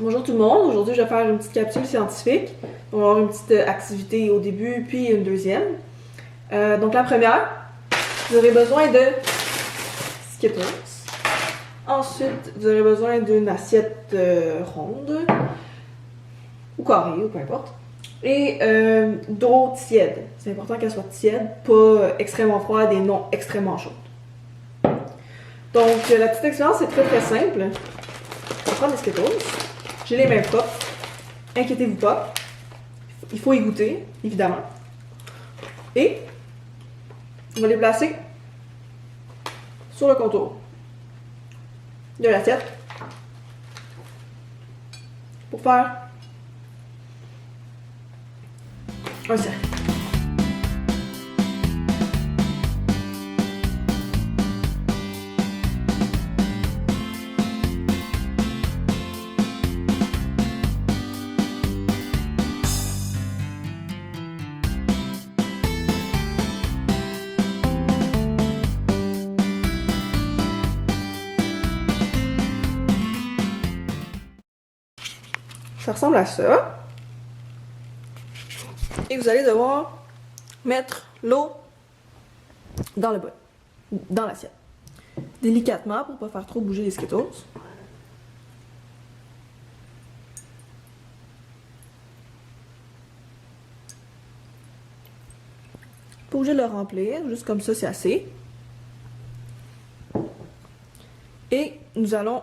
Bonjour tout le monde, aujourd'hui je vais faire une petite capsule scientifique. On va avoir une petite activité au début puis une deuxième. Donc la première, vous aurez besoin de Skittles. Ensuite, vous aurez besoin d'une assiette ronde ou carrée ou peu importe. Et d'eau tiède. C'est important qu'elle soit tiède, pas extrêmement froide et non extrêmement chaude. Donc la petite expérience est très simple. On va prendre des Skittles. J'ai les mains propres. Inquiétez-vous pas. Il faut y goûter, évidemment. Et on va les placer sur le contour de l'assiette pour faire un cercle. Ça ressemble à ça. Et vous allez devoir mettre l'eau dans le bol, dans l'assiette. Délicatement pour ne pas faire trop bouger les Skittles. Pas obligé de le remplir, juste comme ça c'est assez. Et nous allons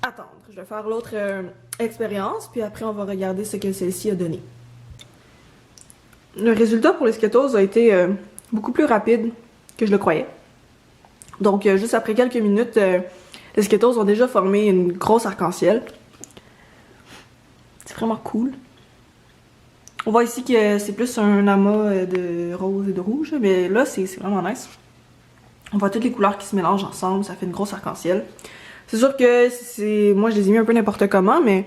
attendre. Je vais faire l'autre expérience, puis après on va regarder ce que celle-ci a donné. Le résultat pour les Skittles a été beaucoup plus rapide que je le croyais. Donc juste après quelques minutes, les Skittles ont déjà formé une grosse arc-en-ciel. C'est vraiment cool. On voit ici que c'est plus un amas de rose et de rouge, mais là c'est vraiment nice. On voit toutes les couleurs qui se mélangent ensemble, ça fait une grosse arc-en-ciel. C'est sûr que moi je les ai mis un peu n'importe comment, mais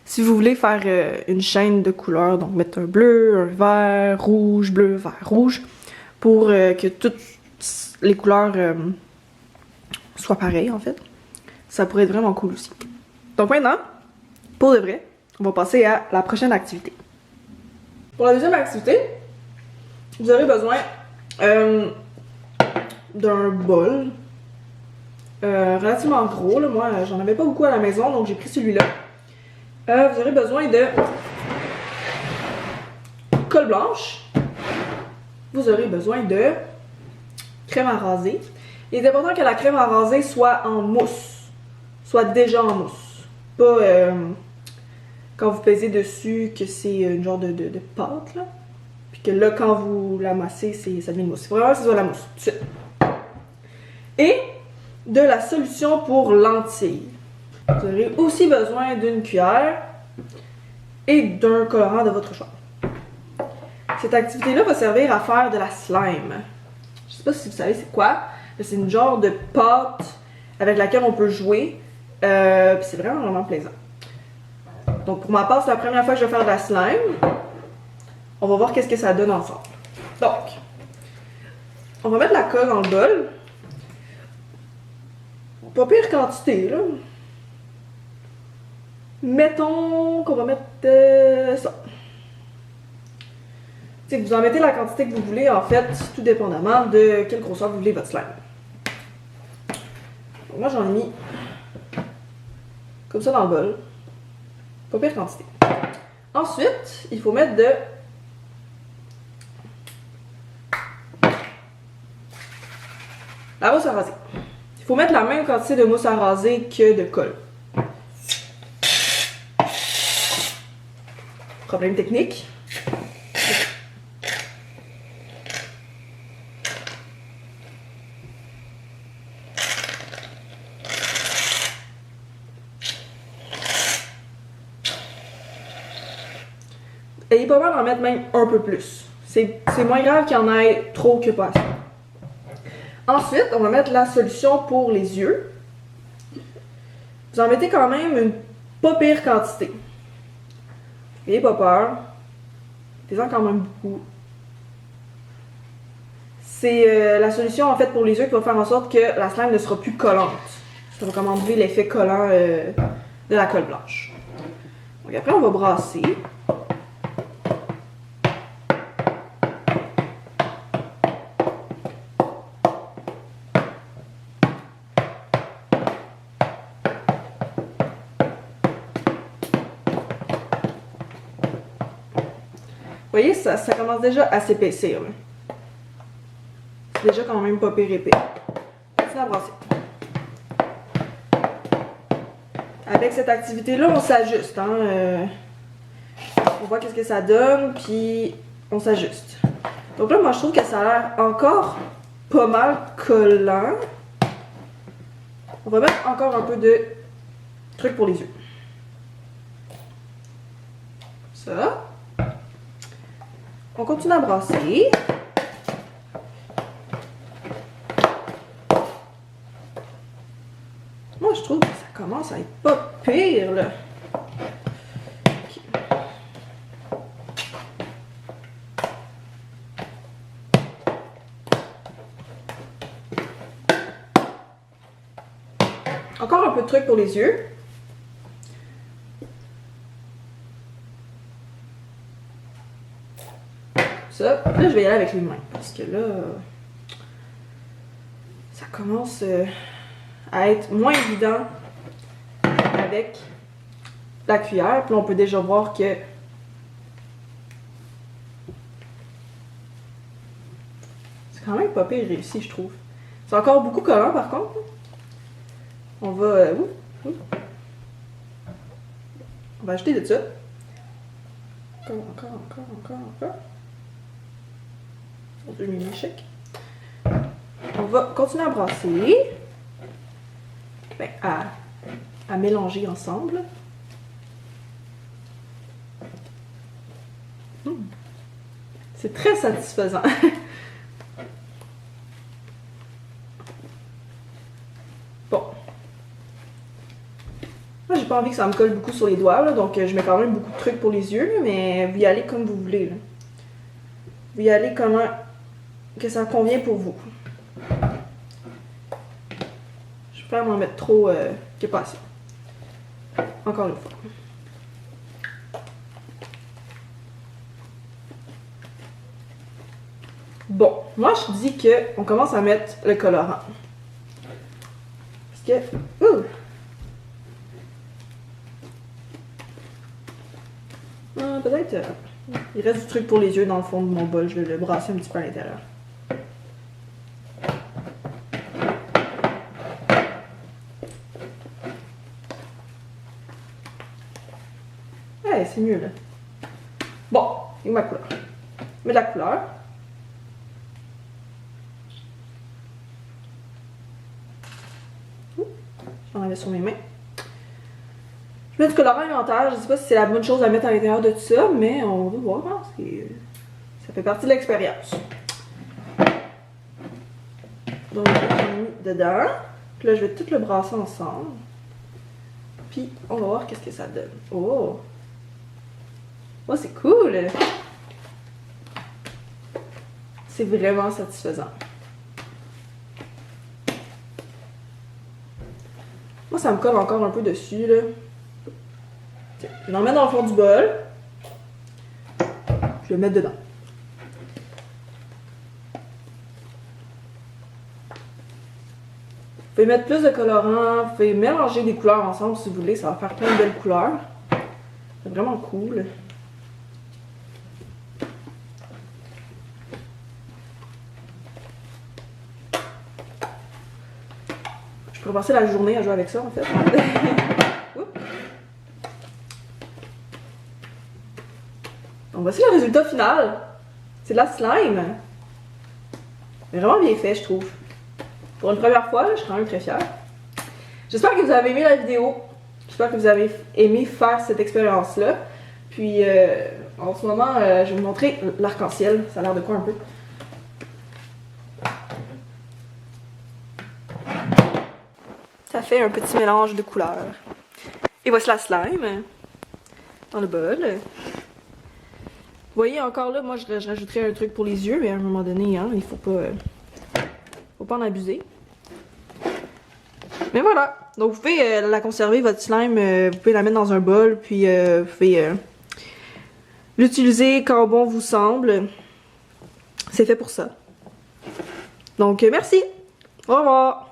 si vous voulez faire une chaîne de couleurs, donc mettre un bleu, un vert, rouge, bleu, vert, rouge, pour que toutes les couleurs soient pareilles en fait, ça pourrait être vraiment cool aussi. Donc maintenant, pour de vrai, on va passer à la prochaine activité. Pour la deuxième activité, vous aurez besoin d'un bol relativement gros. Là. Moi, j'en avais pas beaucoup à la maison, donc j'ai pris celui-là. Vous aurez besoin de colle blanche. Vous aurez besoin de crème à raser. Il est important que la crème à raser soit en mousse, soit déjà en mousse. Pas quand vous pesez dessus que c'est une genre de pâte, là. Puis que là, quand vous l'amassez, ça devient une mousse. Il faut vraiment que ce soit la mousse, tout de suite. Et de la solution pour lentilles. Vous aurez aussi besoin d'une cuillère et d'un colorant de votre choix. Cette activité-là va servir à faire de la slime. Je sais pas si vous savez c'est quoi, mais c'est une genre de pâte avec laquelle on peut jouer. C'est vraiment plaisant. Donc pour ma part, c'est la première fois que je vais faire de la slime. On va voir qu'est-ce que ça donne ensemble. Donc, on va mettre la colle dans le bol. Pas pire quantité, là. Mettons qu'on va mettre ça. T'sais, vous en mettez la quantité que vous voulez, en fait, tout dépendamment de quelle grosseur vous voulez votre slime. Donc moi, j'en ai mis comme ça dans le bol. Pas pire quantité. Ensuite, il faut mettre de la mousse à raser. Il faut mettre la même quantité de mousse à raser que de colle. Problème technique. Ayez pas peur d'en mettre même un peu plus. C'est moins grave qu'il y en ait trop que pas assez. Ensuite, on va mettre la solution pour les yeux. Vous en mettez quand même une pas pire quantité. N'ayez pas peur. Mettez-en quand même beaucoup. C'est la solution en fait pour les yeux qui va faire en sorte que la slime ne sera plus collante. Ça va comme enlever l'effet collant de la colle blanche. Donc après, on va brasser. Vous voyez, ça commence déjà à s'épaissir. C'est déjà quand même pas pire épais. Continue à brasser. Avec cette activité-là, on s'ajuste. Hein? On voit qu'est-ce que ça donne, puis on s'ajuste. Donc là, moi, je trouve que ça a l'air encore pas mal collant. On va mettre encore un peu de truc pour les yeux. Ça. On continue à brasser. Moi, je trouve que ça commence à être pas pire, là. Okay. Encore un peu de truc pour les yeux. Ça. Là, je vais y aller avec les mains parce que là, ça commence à être moins évident avec la cuillère. Puis là, on peut déjà voir que c'est quand même pas pire réussi, je trouve. C'est encore beaucoup collant par contre. On va... On va ajouter de ça. Encore. On peut mis l'échec. On va continuer à brasser. Ben, à mélanger ensemble. C'est très satisfaisant. Bon. Moi, j'ai pas envie que ça me colle beaucoup sur les doigts, là, donc je mets quand même beaucoup de trucs pour les yeux, là, mais vous y allez comme vous voulez. Là. Vous y allez comment que ça convient pour vous. Je préfère m'en mettre trop que pas assez. Encore une fois. Bon, moi je dis qu'on commence à mettre le colorant. Parce que... peut-être... il reste du truc pour les yeux dans le fond de mon bol. Je vais le brasser un petit peu à l'intérieur. Ouais, c'est mieux là. Bon, et ma couleur. Je mets de la couleur. J'en avais sur mes mains. Je mets du colorant alimentaire. Je ne sais pas si c'est la bonne chose à mettre à l'intérieur de tout ça, mais on va voir. Hein? Ça fait partie de l'expérience. Donc, j'ai mis dedans. Puis là, je vais tout le brasser ensemble. Puis, on va voir qu'est-ce que ça donne. Oh! Oh, c'est cool! C'est vraiment satisfaisant. Moi, ça me colle encore un peu dessus, là. Je l'en mets dans le fond du bol. Je vais le mettre dedans. Vous pouvez mettre plus de colorant, vous pouvez mélanger des couleurs ensemble si vous voulez, ça va faire plein de belles couleurs. C'est vraiment cool. Je pourrais passer la journée à jouer avec ça en fait. Donc voici le résultat final. C'est de la slime. Mais vraiment bien fait, je trouve. Pour une première fois, là, je suis quand même très fière. J'espère que vous avez aimé la vidéo. J'espère que vous avez aimé faire cette expérience-là. Puis, en ce moment, je vais vous montrer l'arc-en-ciel. Ça a l'air de quoi un peu? Ça fait un petit mélange de couleurs. Et voici la slime dans le bol. Vous voyez, encore là, moi, je rajouterais un truc pour les yeux, mais à un moment donné, hein, il faut pas en abuser. Mais voilà, Donc vous pouvez la conserver, votre slime, vous pouvez la mettre dans un bol, puis vous pouvez l'utiliser quand bon vous semble. C'est fait pour ça. Donc merci, au revoir!